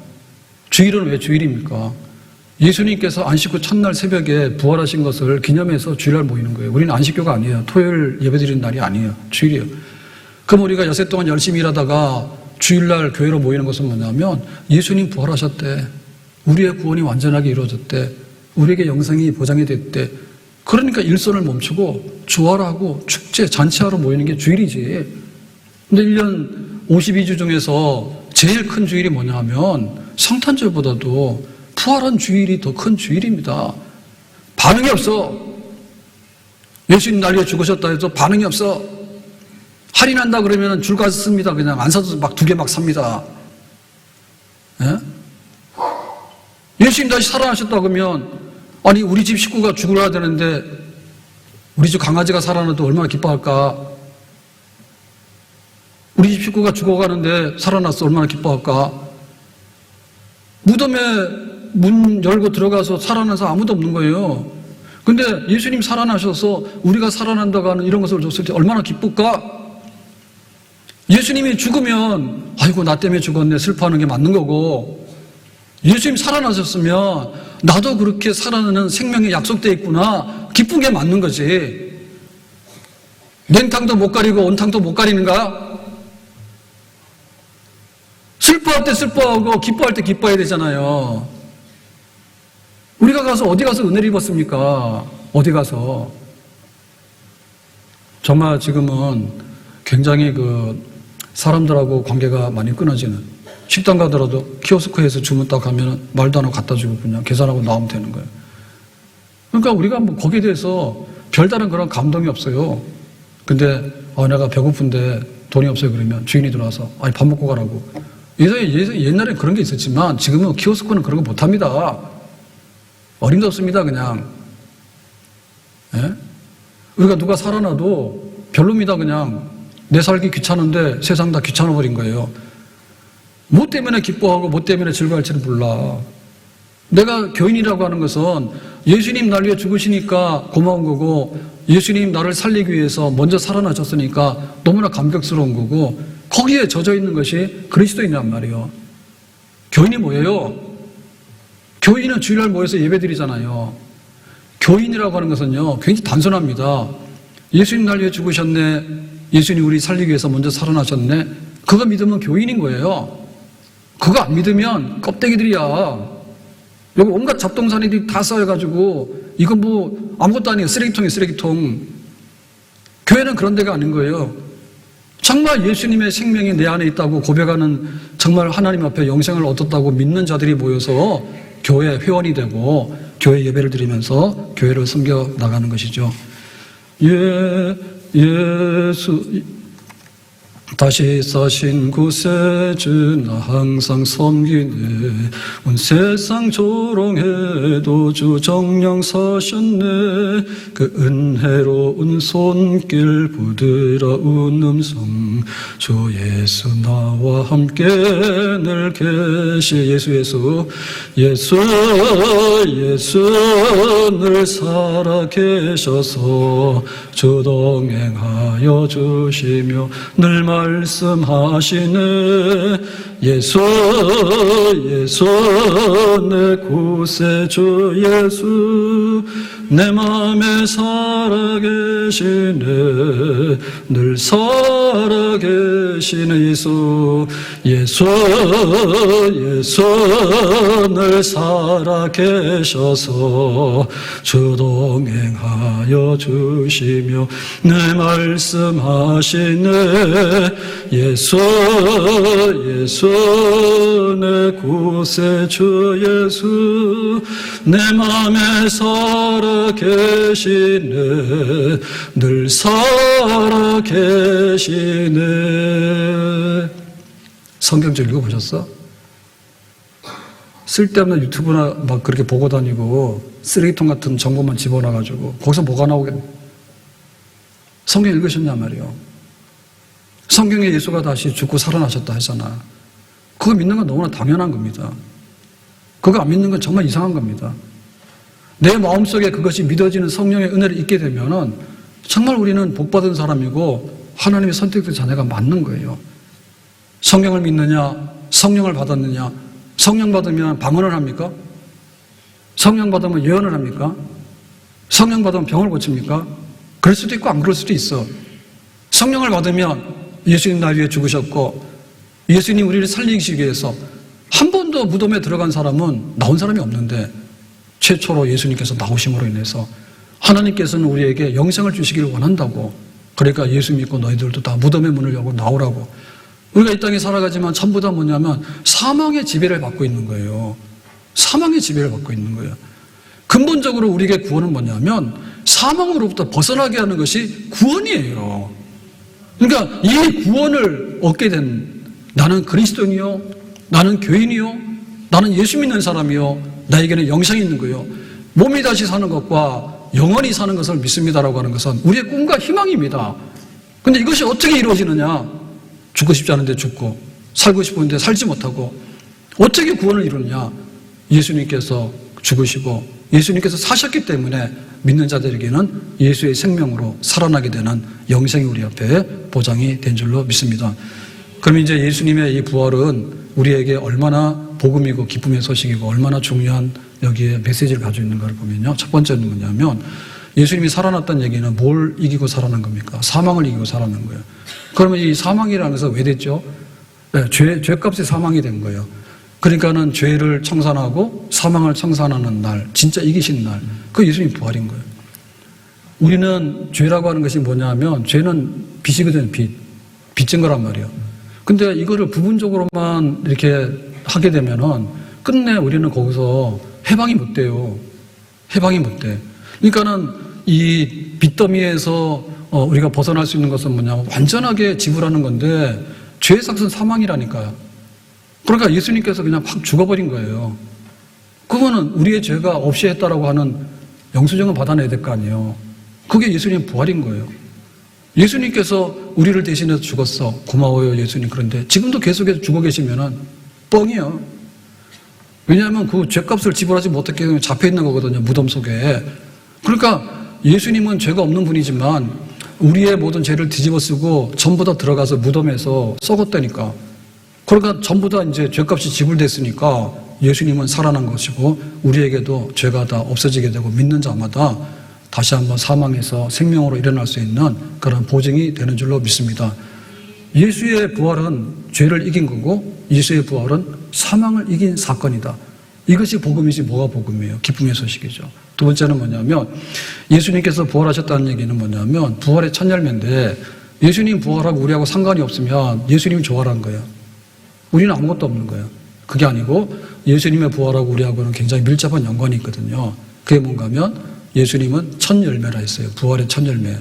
주일은 왜 주일입니까? 예수님께서 안식구 첫날 새벽에 부활하신 것을 기념해서 주일날 모이는 거예요. 우리는 안식교가 아니에요. 토요일 예배드리는 날이 아니에요. 주일이에요. 그럼 우리가 여세 동안 열심히 일하다가 주일날 교회로 모이는 것은 뭐냐면 예수님 부활하셨대. 우리의 구원이 완전하게 이루어졌대. 우리에게 영생이 보장이 됐대. 그러니까 일선을 멈추고 주활하고 축제, 잔치하러 모이는 게 주일이지. 근데 1년 52주 중에서 제일 큰 주일이 뭐냐 하면 성탄절보다도 부활한 주일이 더 큰 주일입니다. 반응이 없어. 예수님 날 위해 죽으셨다 해서 반응이 없어. 할인한다 그러면 줄 가서 씁니다. 그냥 안 사도 막 2개 막 삽니다. 예? 예수님 다시 살아나셨다 그러면 아니 우리 집 식구가 죽으려야 되는데 우리 집 강아지가 살아나도 얼마나 기뻐할까? 우리 집 식구가 죽어가는데 살아났어 얼마나 기뻐할까? 무덤에 문 열고 들어가서 살아난 사람 아무도 없는 거예요. 근데 예수님 살아나셔서 우리가 살아난다고 하는 이런 것을 줬을 때 얼마나 기쁠까? 예수님이 죽으면 아이고 나 때문에 죽었네 슬퍼하는 게 맞는 거고 예수님 살아나셨으면 나도 그렇게 살아나는 생명이 약속되어 있구나 기쁜 게 맞는 거지. 냉탕도 못 가리고 온탕도 못 가리는가? 슬퍼할 때 슬퍼하고 기뻐할 때 기뻐해야 되잖아요. 우리가 가서 어디 가서 은혜를 입었습니까? 어디 가서. 정말 지금은 굉장히 사람들하고 관계가 많이 끊어지는, 식당 가더라도 키오스크에서 주문 딱 하면 말도 안 하고 갖다 주고 그냥 계산하고 나오면 되는 거예요. 그러니까 우리가 거기에 대해서 별다른 그런 감동이 없어요. 근데 내가 배고픈데 돈이 없어요 그러면 주인이 들어와서 아니 밥 먹고 가라고. 옛날에 그런 게 있었지만 지금은 키오스크는 그런 거 못합니다. 어림도 없습니다 그냥. 예? 우리가 누가 살아나도 별로입니다. 그냥 내 살기 귀찮은데 세상 다 귀찮아버린 거예요. 뭐 때문에 기뻐하고 뭐 때문에 즐거워할지는 몰라. 내가 교인이라고 하는 것은 예수님 날 위해 죽으시니까 고마운 거고, 예수님 나를 살리기 위해서 먼저 살아나셨으니까 너무나 감격스러운 거고, 거기에 젖어 있는 것이 그리스도인이란 말이에요. 교인이 뭐예요? 교인은 주일날 모여서 예배드리잖아요. 교인이라고 하는 것은요, 굉장히 단순합니다. 예수님 날 위해 죽으셨네, 예수님 우리 살리기 위해서 먼저 살아나셨네, 그거 믿으면 교인인 거예요. 그거 안 믿으면 껍데기들이야. 여기 온갖 잡동사니들이 다 쌓여가지고 이건 뭐 아무것도 아니에요. 쓰레기통이에요, 쓰레기통. 교회는 그런 데가 아닌 거예요. 정말 예수님의 생명이 내 안에 있다고 고백하는, 정말 하나님 앞에 영생을 얻었다고 믿는 자들이 모여서 교회 회원이 되고 교회 예배를 드리면서 교회를 섬겨 나가는 것이죠. 예수 다시 사신 구세주 나 항상 섬기네. 온 세상 조롱해도 주 정령 사셨네. 그 은혜로운 손길 부드러운 음성 주 예수 나와 함께 늘 계시. 예수 늘 살아 계셔서 주 동행하여 주시며 늘 말씀하시네. 예수 내 구세주 예수 내 맘에 살아계시네. 늘 살아계시네. 예수 늘 살아계셔서 주 동행하여 주시며 내 말씀하시네. 예수 내 구세주 예수 내 맘에 살아계시네. 늘 살아계시네. 성경 좀 읽어보셨어? 쓸데없는 유튜브나 막 그렇게 보고 다니고 쓰레기통 같은 정보만 집어넣어가지고 거기서 뭐가 나오겠네. 성경 읽으셨냐 말이요. 성경에 예수가 다시 죽고 살아나셨다 하잖아. 그거 믿는 건 너무나 당연한 겁니다. 그거 안 믿는 건 정말 이상한 겁니다. 내 마음속에 그것이 믿어지는 성령의 은혜를 잊게 되면은 정말 우리는 복받은 사람이고 하나님의 선택된 자녀가 맞는 거예요. 성경을 믿느냐, 성령을 받았느냐. 성령 받으면 방언을 합니까? 성령 받으면 예언을 합니까? 성령 받으면 병을 고칩니까? 그럴 수도 있고 안 그럴 수도 있어. 성령을 받으면 예수님 날 위해 죽으셨고 예수님 우리를 살리기 위해서 한 번도 무덤에 들어간 사람은 나온 사람이 없는데 최초로 예수님께서 나오심으로 인해서 하나님께서는 우리에게 영생을 주시기를 원한다고. 그러니까 예수 믿고 너희들도 다 무덤의 문을 열고 나오라고. 우리가 이 땅에 살아가지만 전부 다 뭐냐면 사망의 지배를 받고 있는 거예요. 사망의 지배를 받고 있는 거예요. 근본적으로 우리에게 구원은 뭐냐면 사망으로부터 벗어나게 하는 것이 구원이에요. 그러니까 이 구원을 얻게 된 나는 그리스도인이요, 나는 교인이요, 나는 예수 믿는 사람이요, 나에게는 영생이 있는 거예요. 몸이 다시 사는 것과 영원히 사는 것을 믿습니다라고 하는 것은 우리의 꿈과 희망입니다. 그런데 이것이 어떻게 이루어지느냐? 죽고 싶지 않은데 죽고 살고 싶은데 살지 못하고 어떻게 구원을 이루느냐? 예수님께서 죽으시고 예수님께서 사셨기 때문에 믿는 자들에게는 예수의 생명으로 살아나게 되는 영생이 우리 앞에 보장이 된 줄로 믿습니다. 그럼 이제 예수님의 이 부활은 우리에게 얼마나 복음이고 기쁨의 소식이고 얼마나 중요한 여기에 메시지를 가지고 있는가를 보면요. 첫 번째는 뭐냐면 예수님이 살아났다는 얘기는 뭘 이기고 살아난 겁니까? 사망을 이기고 살아난 거예요. 그러면 이 사망이라는 것은 왜 됐죠? 네, 죄값이 사망이 된 거예요. 그러니까는 죄를 청산하고 사망을 청산하는 날, 진짜 이기신 날, 그 예수님 부활인 거예요. 우리는 죄라고 하는 것이 뭐냐면 죄는 빚이거든요. 빚진 거란 말이에요. 근데 이거를 부분적으로만 이렇게 하게 되면은 끝내 우리는 거기서 해방이 못 돼요. 해방이 못 돼. 그러니까는 이 빚더미에서 우리가 벗어날 수 있는 것은 뭐냐면 완전하게 지불하는 건데 죄의 삭은 사망이라니까요. 그러니까 예수님께서 그냥 확 죽어버린 거예요. 그거는 우리의 죄가 없이 했다라고 하는 영수증을 받아내야 될 거 아니에요. 그게 예수님 부활인 거예요. 예수님께서 우리를 대신해서 죽었어. 고마워요, 예수님. 그런데 지금도 계속해서 죽어 계시면은 뻥이요. 왜냐하면 그 죄값을 지불하지 못했기 때문에 잡혀 있는 거거든요, 무덤 속에. 그러니까 예수님은 죄가 없는 분이지만 우리의 모든 죄를 뒤집어 쓰고 전부 다 들어가서 무덤에서 썩었다니까. 그러니까 전부 다 이제 죄값이 지불됐으니까 예수님은 살아난 것이고 우리에게도 죄가 다 없어지게 되고 믿는 자마다 다시 한번 사망에서 생명으로 일어날 수 있는 그런 보증이 되는 줄로 믿습니다. 예수의 부활은 죄를 이긴 거고 예수의 부활은 사망을 이긴 사건이다. 이것이 복음이지 뭐가 복음이에요? 기쁨의 소식이죠. 두 번째는 뭐냐면 예수님께서 부활하셨다는 얘기는 뭐냐면 부활의 첫 열매인데 예수님 부활하고 우리하고 상관이 없으면 예수님이 부활한 거예요. 우리는 아무것도 없는 거예요. 그게 아니고 예수님의 부활하고 우리하고는 굉장히 밀접한 연관이 있거든요. 그게 뭔가 하면 예수님은 첫 열매라 했어요. 부활의 첫 열매.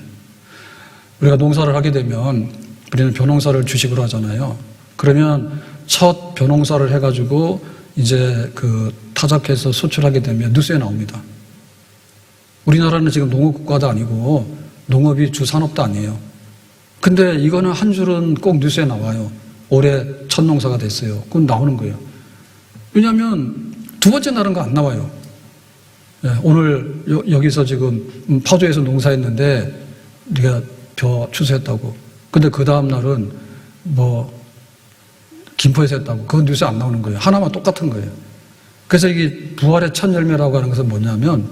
우리가 농사를 하게 되면 우리는 벼농사를 주식으로 하잖아요. 그러면 첫 벼농사를 해가지고 이제 그 타작해서 수출하게 되면 뉴스에 나옵니다. 우리나라는 지금 농업국가도 아니고 농업이 주산업도 아니에요. 근데 이거는 한 줄은 꼭 뉴스에 나와요. 올해 첫 농사가 됐어요. 그건 나오는 거예요. 왜냐하면 두 번째 날은 거 안 나와요. 네, 오늘 여기서 지금 파주에서 농사했는데 우리가 벼 추수했다고. 근데 그 다음 날은 뭐 김포에서 했다고. 그건 뉴스에 안 나오는 거예요. 하나만 똑같은 거예요. 그래서 이게 부활의 첫 열매라고 하는 것은 뭐냐면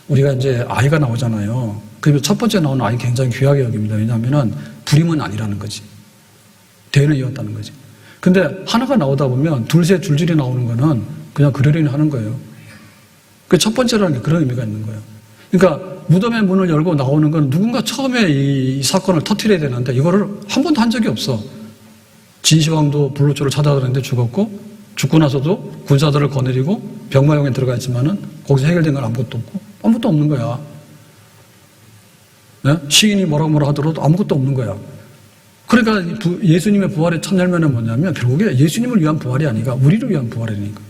우리가 이제 아이가 나오잖아요. 그러면 첫 번째 나오는 아이 굉장히 귀하게 여깁니다. 왜냐하면 불임은 아니라는 거지. 대를 이었다는 거지. 근데 하나가 나오다 보면 둘셋 줄줄이 나오는 거는 그냥 그러려니 하는 거예요. 그 첫 번째라는 게 그런 의미가 있는 거예요. 그러니까 무덤의 문을 열고 나오는 건 누군가 처음에 이 사건을 터뜨려야 되는데 이거를 한 번도 한 적이 없어. 진시황도 불로초를 찾아가는데 죽었고 죽고 나서도 군사들을 거느리고 병마용에 들어가 있지만은 거기서 해결된 건 아무것도 없고 아무것도 없는 거야. 네? 시인이 뭐라 하더라도 아무것도 없는 거야. 그러니까 예수님의 부활의 첫 열매는 뭐냐면 결국에 예수님을 위한 부활이 아니라 우리를 위한 부활이니까.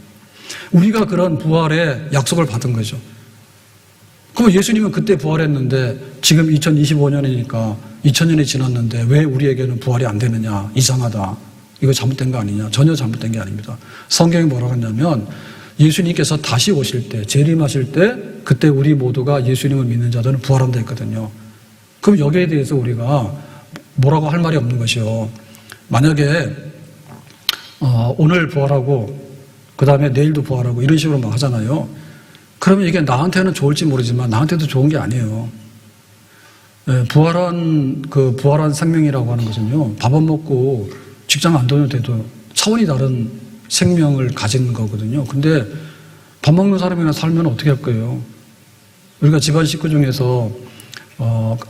우리가 그런 부활의 약속을 받은 거죠. 그럼 예수님은 그때 부활했는데 지금 2025년이니까 2000년이 지났는데 왜 우리에게는 부활이 안 되느냐. 이상하다. 이거 잘못된 거 아니냐. 전혀 잘못된 게 아닙니다. 성경이 뭐라고 하냐면 예수님께서 다시 오실 때 재림하실 때 그때 우리 모두가 예수님을 믿는 자들은 부활한다 했거든요. 그럼 여기에 대해서 우리가 뭐라고 할 말이 없는 것이요. 만약에 오늘 부활하고 그 다음에 내일도 부활하고 이런 식으로 막 하잖아요. 그러면 이게 나한테는 좋을지 모르지만 나한테도 좋은 게 아니에요. 부활한 생명이라고 하는 것은요. 밥 안 먹고 직장 안 다녀도 차원이 다른 생명을 가진 거거든요. 근데 밥 먹는 사람이나 살면 어떻게 할 거예요? 우리가 집안 식구 중에서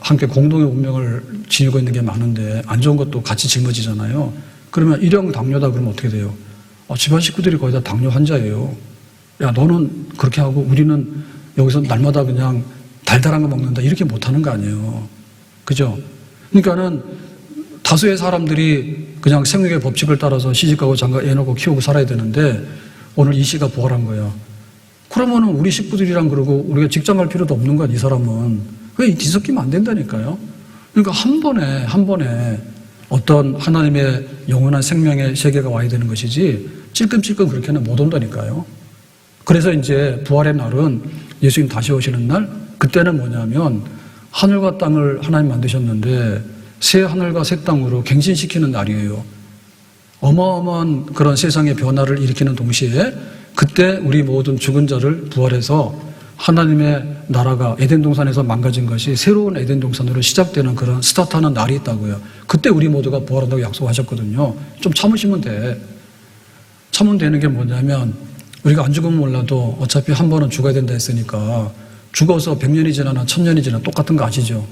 함께 공동의 운명을 지니고 있는 게 많은데 안 좋은 것도 같이 짊어지잖아요. 그러면 일형 당뇨다 그러면 어떻게 돼요? 집안 식구들이 거의 다 당뇨 환자예요. 야, 너는 그렇게 하고 우리는 여기서 날마다 그냥 달달한 거 먹는다. 이렇게 못하는 거 아니에요. 그죠? 그러니까는 다수의 사람들이 그냥 생육의 법칙을 따라서 시집가고 장가 애 놓고 키우고 살아야 되는데 오늘 이 씨가 부활한 거예요. 그러면은 우리 식구들이랑 그러고 우리가 직장 갈 필요도 없는 거야, 이 사람은. 그게 뒤섞이면 안 된다니까요. 그러니까 한 번에 어떤 하나님의 영원한 생명의 세계가 와야 되는 것이지 찔끔찔끔 그렇게는 못 온다니까요. 그래서 이제 부활의 날은 예수님 다시 오시는 날, 그때는 뭐냐면 하늘과 땅을 하나님 만드셨는데 새 하늘과 새 땅으로 갱신시키는 날이에요. 어마어마한 그런 세상의 변화를 일으키는 동시에 그때 우리 모든 죽은 자를 부활해서 하나님의 나라가 에덴 동산에서 망가진 것이 새로운 에덴 동산으로 시작되는 그런 스타트하는 날이 있다고요. 그때 우리 모두가 부활한다고 약속하셨거든요. 좀 참으시면 돼. 참으면 되는 게 뭐냐면 우리가 안 죽으면 몰라도 어차피 한 번은 죽어야 된다 했으니까 죽어서 100년이 지나나 1000년이 지나 똑같은 거 아시죠?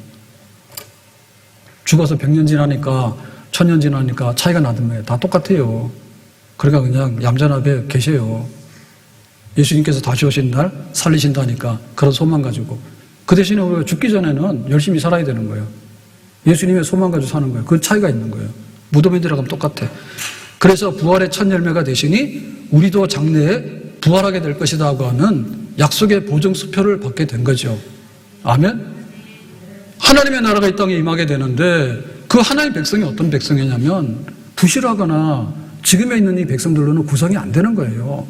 죽어서 100년 지나니까 1000년 지나니까 차이가 나던데 다 똑같아요. 그러니까 그냥 얌전하게 계세요. 예수님께서 다시 오신 날 살리신다니까 그런 소망 가지고 그 대신에 우리가 죽기 전에는 열심히 살아야 되는 거예요. 예수님의 소망 가지고 사는 거예요. 그 차이가 있는 거예요. 무덤에 들어가면 똑같아. 그래서 부활의 첫 열매가 되시니 우리도 장래에 부활하게 될 것이다 하고 하는 약속의 보증수표를 받게 된 거죠. 아멘? 하나님의 나라가 이 땅에 임하게 되는데 그 하나님의 백성이 어떤 백성이냐면 부실하거나 지금에 있는 이 백성들로는 구성이 안 되는 거예요.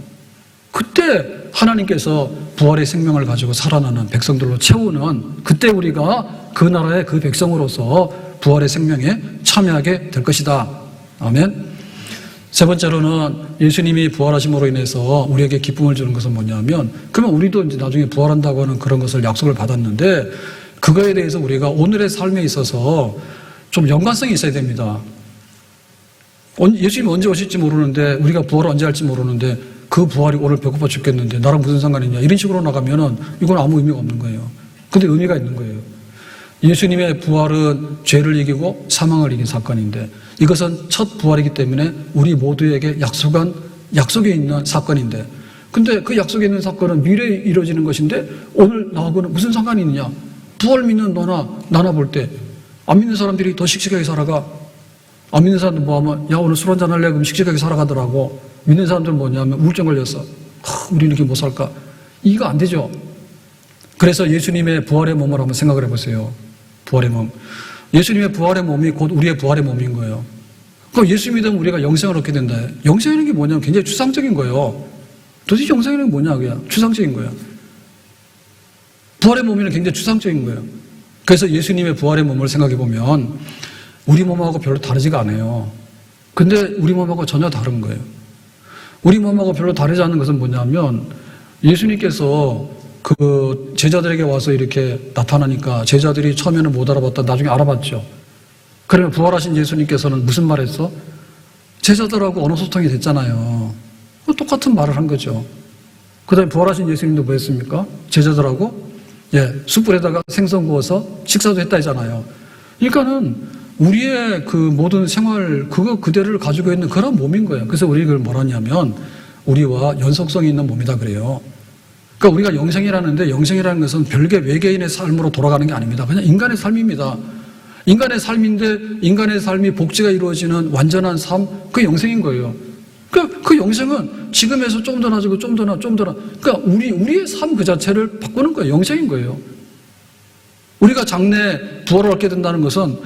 그때 하나님께서 부활의 생명을 가지고 살아나는 백성들로 채우는 그때 우리가 그 나라의 그 백성으로서 부활의 생명에 참여하게 될 것이다. 아멘. 세 번째로는 예수님이 부활하심으로 인해서 우리에게 기쁨을 주는 것은 뭐냐면 그러면 우리도 이제 나중에 부활한다고 하는 그런 것을 약속을 받았는데 그거에 대해서 우리가 오늘의 삶에 있어서 좀 연관성이 있어야 됩니다. 예수님이 언제 오실지 모르는데 우리가 부활을 언제 할지 모르는데 그 부활이 오늘 배고파 죽겠는데 나랑 무슨 상관이냐 이런 식으로 나가면은 이건 아무 의미가 없는 거예요. 근데 의미가 있는 거예요. 예수님의 부활은 죄를 이기고 사망을 이긴 사건인데 이것은 첫 부활이기 때문에 우리 모두에게 약속에 있는 사건인데 근데 그 약속에 있는 사건은 미래에 이루어지는 것인데 오늘 나하고는 무슨 상관이 있느냐. 부활 믿는 너나 나나 볼 때 안 믿는 사람들이 더 씩씩하게 살아가. 안 믿는 사람들 뭐 하면 야 오늘 술 한잔 할래 그럼 씩씩하게 살아가더라고. 믿는 사람들은 뭐냐면 우울증 걸렸어. 우리는 이렇게 못 살까. 이거 안 되죠. 그래서 예수님의 부활의 몸을 한번 생각을 해보세요. 부활의 몸. 예수님의 부활의 몸이 곧 우리의 부활의 몸인 거예요. 그럼 예수 믿으면 우리가 영생을 얻게 된다. 영생이라는 게 뭐냐면 굉장히 추상적인 거예요. 도대체 영생이라는 게 뭐냐 그냥 추상적인 거예요. 부활의 몸이는 굉장히 추상적인 거예요. 그래서 예수님의 부활의 몸을 생각해 보면 우리 몸하고 별로 다르지가 않아요. 근데 우리 몸하고 전혀 다른 거예요. 우리 몸하고 별로 다르지 않은 것은 뭐냐면 예수님께서 그 제자들에게 와서 이렇게 나타나니까 제자들이 처음에는 못 알아봤다 나중에 알아봤죠. 그러면 부활하신 예수님께서는 무슨 말 했어? 제자들하고 언어 소통이 됐잖아요. 똑같은 말을 한 거죠. 그 다음에 부활하신 예수님도 뭐 했습니까? 제자들하고 숯불에다가 생선 구워서 식사도 했다 했잖아요. 그러니까는 우리의 그 모든 생활 그거 그대로를 가지고 있는 그런 몸인 거예요. 그래서 우리가 그걸 뭐라냐면 우리와 연속성이 있는 몸이다 그래요. 그러니까 우리가 영생이라는데 영생이라는 것은 별개 외계인의 삶으로 돌아가는 게 아닙니다. 그냥 인간의 삶입니다. 인간의 삶인데 인간의 삶이 복지가 이루어지는 완전한 삶, 그게 영생인 거예요. 그 영생은 지금에서 좀 더 나아지고 좀 더 나아. 그러니까 우리의 삶 그 자체를 바꾸는 거예요. 영생인 거예요. 우리가 장래 부활을 얻게 된다는 것은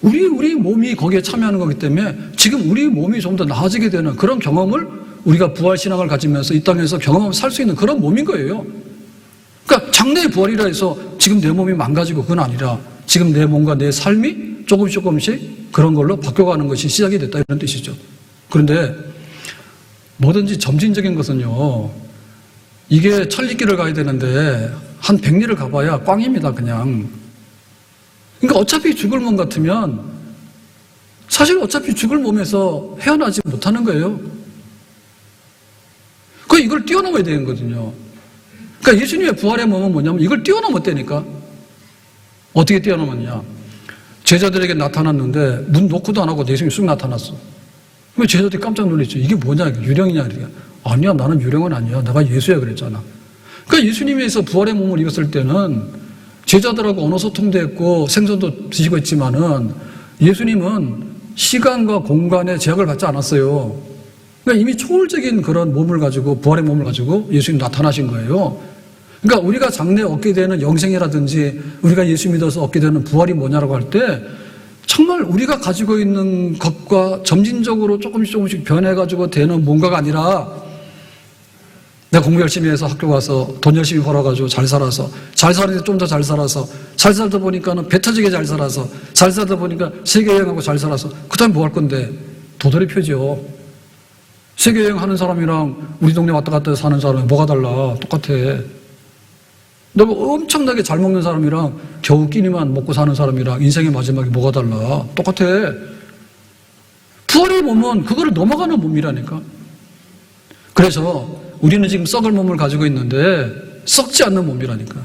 우리 몸이 거기에 참여하는 거기 때문에 지금 우리 몸이 좀 더 나아지게 되는 그런 경험을 우리가 부활신앙을 가지면서 이 땅에서 경험하며 살 수 있는 그런 몸인 거예요. 그러니까 장래의 부활이라 해서 지금 내 몸이 망가지고 그건 아니라 지금 내 몸과 내 삶이 조금씩 그런 걸로 바뀌어가는 것이 시작이 됐다 이런 뜻이죠. 그런데 뭐든지 점진적인 것은요. 이게 천리길을 가야 되는데 한 100리를 가봐야 꽝입니다. 그냥. 그러니까 어차피 죽을 몸 같으면 사실 어차피 죽을 몸에서 헤어나지 못하는 거예요. 이걸 뛰어넘어야 되는 거거든요. 그러니까 예수님의 부활의 몸은 뭐냐면 이걸 뛰어넘었다니까. 어떻게 뛰어넘었냐. 제자들에게 나타났는데 문 놓고도 안 하고 예수님이 쑥 나타났어. 그러면 제자들이 깜짝 놀랐죠. 이게 뭐냐, 유령이냐. 이렇게. 아니야, 나는 유령은 아니야. 내가 예수야 그랬잖아. 그러니까 예수님에서 부활의 몸을 입었을 때는 제자들하고 언어 소통도 했고 생선도 드시고 했지만은 예수님은 시간과 공간의 제약을 받지 않았어요. 그러니까 이미 초월적인 그런 몸을 가지고 부활의 몸을 가지고 예수님 나타나신 거예요. 그러니까 우리가 장래에 얻게 되는 영생이라든지 우리가 예수 믿어서 얻게 되는 부활이 뭐냐라고 할 때 정말 우리가 가지고 있는 것과 점진적으로 조금씩 변해가지고 되는 뭔가가 아니라 내가 공부 열심히 해서 학교 가서 돈 열심히 벌어가지고 잘 살아서 잘 사는데 좀 더 잘 살아서 잘 살다 보니까는 배 터지게 잘 살아서 잘 살다 보니까 세계여행하고 잘 살아서 그 다음에 뭐 할 건데 도돌이 표죠. 세계여행 하는 사람이랑 우리 동네 왔다 갔다 사는 사람이 뭐가 달라? 똑같아. 내가 엄청나게 잘 먹는 사람이랑 겨우 끼니만 먹고 사는 사람이랑 인생의 마지막에 뭐가 달라? 똑같아. 부활의 몸은 그거를 넘어가는 몸이라니까. 그래서 우리는 지금 썩을 몸을 가지고 있는데 썩지 않는 몸이라니까.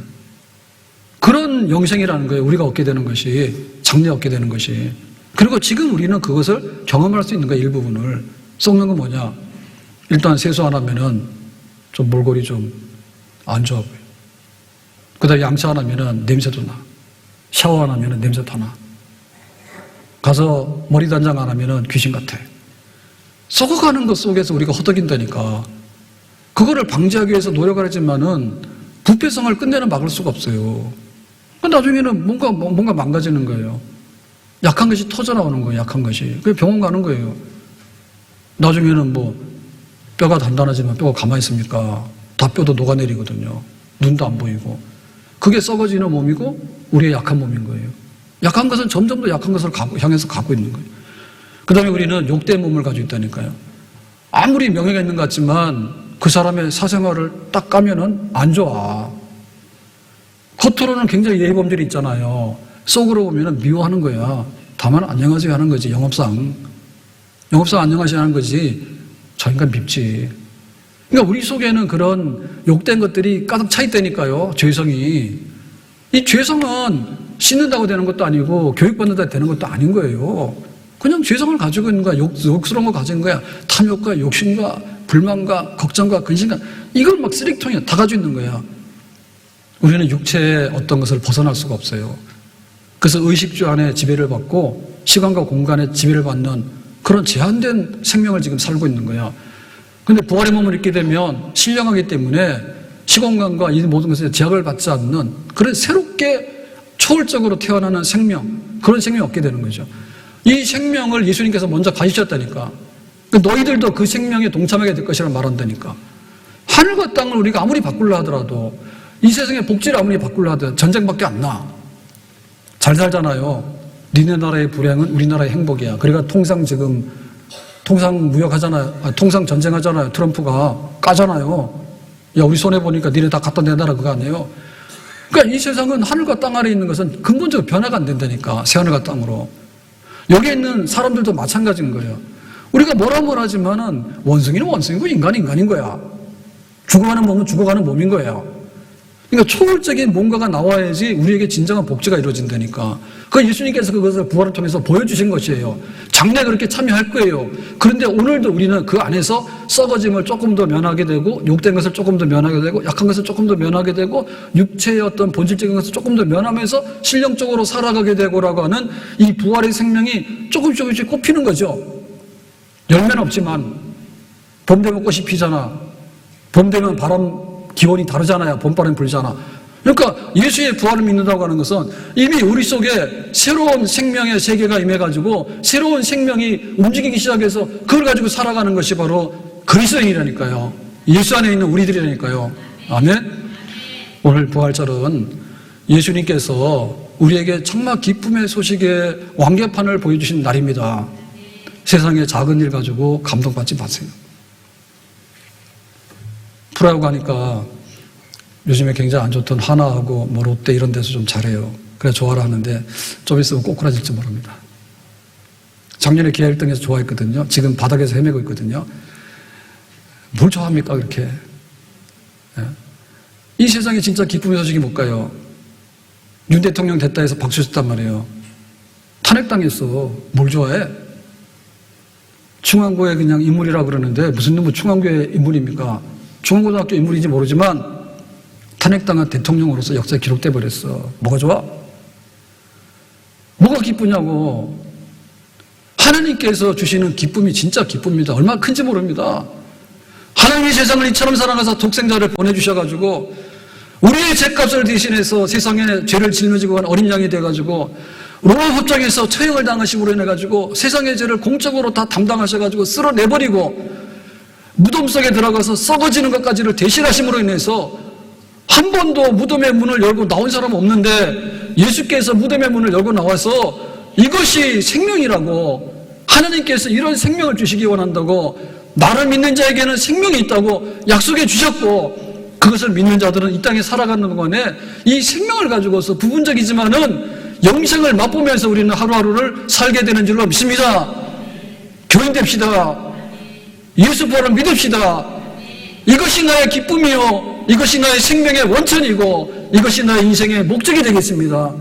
그런 영생이라는 거예요. 우리가 얻게 되는 것이, 장래 얻게 되는 것이. 그리고 지금 우리는 그것을 경험할 수 있는 거예요. 일부분을. 썩는 건 뭐냐? 일단 세수 안 하면은 좀 몰골이 좀 안 좋아 보여. 그 다음에 양치 안 하면은 냄새도 나. 샤워 안 하면은 냄새 다 나. 가서 머리 단장 안 하면은 귀신 같아. 썩어가는 것 속에서 우리가 허덕인다니까. 그거를 방지하기 위해서 노력을 하지만은 부패성을 끝내는 막을 수가 없어요. 나중에는 뭔가 망가지는 거예요. 약한 것이 터져나오는 거예요, 약한 것이. 그래서 병원 가는 거예요. 나중에는 뼈가 단단하지만 뼈가 가만히 있습니까? 다 뼈도 녹아내리거든요. 눈도 안 보이고. 그게 썩어지는 몸이고 우리의 약한 몸인 거예요. 약한 것은 점점 더 약한 것을 향해서 가고 있는 거예요. 그 다음에 우리는 욕된 몸을 가지고 있다니까요. 아무리 명예가 있는 것 같지만 그 사람의 사생활을 딱 까면은 안 좋아. 겉으로는 굉장히 예의범절이 있잖아요. 속으로 보면은 미워하는 거야. 다만 안녕하세요 하는 거지, 영업상. 영업상 안녕하세요 하는 거지, 저 인간 밉지. 그러니까 우리 속에는 그런 욕된 것들이 가득 차 있다니까요, 죄성이. 이 죄성은 씻는다고 되는 것도 아니고 교육받는다고 되는 것도 아닌 거예요. 그냥 죄성을 가지고 있는 거야. 욕스러운 거 가진 거야. 탐욕과 욕심과 불만과 걱정과 근심과 이걸 막 쓰레기통에 다 가지고 있는 거야. 우리는 육체의 어떤 것을 벗어날 수가 없어요. 그래서 의식주 안에 지배를 받고 시간과 공간에 지배를 받는 그런 제한된 생명을 지금 살고 있는 거야. 근데 부활의 몸을 입게 되면 신령하기 때문에 시공간과 이 모든 것에 제약을 받지 않는 그런 새롭게 초월적으로 태어나는 생명, 그런 생명을 얻게 되는 거죠. 이 생명을 예수님께서 먼저 가지셨다니까. 너희들도 그 생명에 동참하게 될 것이라고 말한다니까. 하늘과 땅을 우리가 아무리 바꾸려 하더라도 이 세상의 복지를 아무리 바꾸려 하더라도 전쟁밖에 안 나. 잘 살잖아요. 니네 나라의 불행은 우리나라의 행복이야. 그러니까 통상 무역하잖아요. 통상 전쟁하잖아요. 트럼프가 까잖아요. 야, 우리 손해보니까 니네 다 갖다 내놔라 그거 아니에요. 그러니까 이 세상은 하늘과 땅 아래 있는 것은 근본적으로 변화가 안 된다니까. 새하늘과 땅으로. 여기에 있는 사람들도 마찬가지인 거예요. 우리가 뭐라 하지만은 원숭이는 원숭이고 인간은 인간인 거야. 죽어가는 몸은 죽어가는 몸인 거예요. 그러니까 초월적인 뭔가가 나와야지 우리에게 진정한 복지가 이루어진다니까. 그 예수님께서 그것을 부활을 통해서 보여주신 것이에요. 장래 그렇게 참여할 거예요. 그런데 오늘도 우리는 그 안에서 썩어짐을 조금 더 면하게 되고 욕된 것을 조금 더 면하게 되고 약한 것을 조금 더 면하게 되고 육체의 어떤 본질적인 것을 조금 더 면하면서 신령적으로 살아가게 되고라고 하는 이 부활의 생명이 조금씩 꽃피는 거죠. 열매는 없지만 봄 되면 꽃이 피잖아. 봄 되면 기온이 다르잖아요. 봄바람이 불잖아. 그러니까 예수의 부활을 믿는다고 하는 것은 이미 우리 속에 새로운 생명의 세계가 임해가지고 새로운 생명이 움직이기 시작해서 그걸 가지고 살아가는 것이 바로 그리스도인이라니까요. 예수 안에 있는 우리들이라니까요. 아멘. 오늘 부활절은 예수님께서 우리에게 정말 기쁨의 소식의 완결판을 보여주신 날입니다. 세상의 작은 일 가지고 감동받지 마세요. 프로야구 하니까 요즘에 굉장히 안 좋던 하나하고 롯데 이런 데서 좀 잘해요. 그래서 좋아라 하는데 좀 있으면 꼬꾸라질지 모릅니다. 작년에 기아 1등에서 좋아했거든요. 지금 바닥에서 헤매고 있거든요. 뭘 좋아합니까 그렇게. 이 세상에 진짜 기쁨의 소식이 뭘까요? 윤 대통령 됐다 해서 박수 쳤단 말이에요. 탄핵당했어. 뭘 좋아해? 중앙고의 그냥 인물이라 그러는데 무슨 놈의 중앙고의 인물입니까? 중앙고등학교 인물인지 모르지만 탄핵당한 대통령으로서 역사에 기록돼 버렸어. 뭐가 좋아? 뭐가 기쁘냐고. 하나님께서 주시는 기쁨이 진짜 기쁩니다. 얼마나 큰지 모릅니다. 하나님이 세상을 이처럼 사랑하사 독생자를 보내주셔가지고 우리의 죄값을 대신해서 세상에 죄를 짊어지고 간 어린 양이 돼가지고 로마 법정에서 처형을 당하심으로 인해가지고 세상의 죄를 공적으로 다 담당하셔가지고 쓸어내버리고 무덤 속에 들어가서 썩어지는 것까지를 대신하심으로 인해서 한 번도 무덤의 문을 열고 나온 사람은 없는데 예수께서 무덤의 문을 열고 나와서 이것이 생명이라고 하나님께서 이런 생명을 주시기 원한다고 나를 믿는 자에게는 생명이 있다고 약속해 주셨고 그것을 믿는 자들은 이 땅에 살아가는 동안에 이 생명을 가지고서 부분적이지만은 영생을 맛보면서 우리는 하루하루를 살게 되는 줄로 믿습니다. 교인 됩시다. 예수 부활을 믿읍시다. 이것이 나의 기쁨이요 이것이 나의 생명의 원천이고 이것이 나의 인생의 목적이 되겠습니다.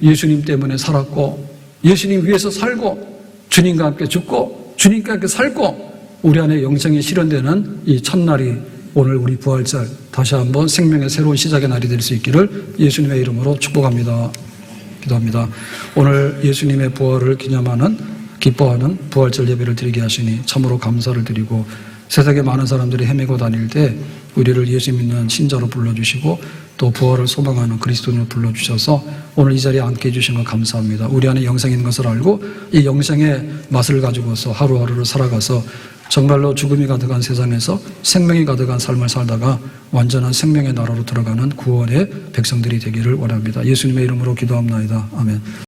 예수님 때문에 살았고 예수님 위해서 살고 주님과 함께 죽고 주님과 함께 살고 우리 안에 영생이 실현되는 이 첫날이 오늘 우리 부활절 다시 한번 생명의 새로운 시작의 날이 될 수 있기를 예수님의 이름으로 축복합니다. 기도합니다. 오늘 예수님의 부활을 기념하는 기뻐하는 부활절 예배를 드리게 하시니 참으로 감사를 드리고 세상에 많은 사람들이 헤매고 다닐 때 우리를 예수 믿는 신자로 불러주시고 또 부활을 소망하는 그리스도인으로 불러주셔서 오늘 이 자리에 앉게 해주신 거 감사합니다. 우리 안에 영생이 있는 것을 알고 이 영생의 맛을 가지고서 하루하루를 살아가서 정말로 죽음이 가득한 세상에서 생명이 가득한 삶을 살다가 완전한 생명의 나라로 들어가는 구원의 백성들이 되기를 원합니다. 예수님의 이름으로 기도합나이다. 아멘.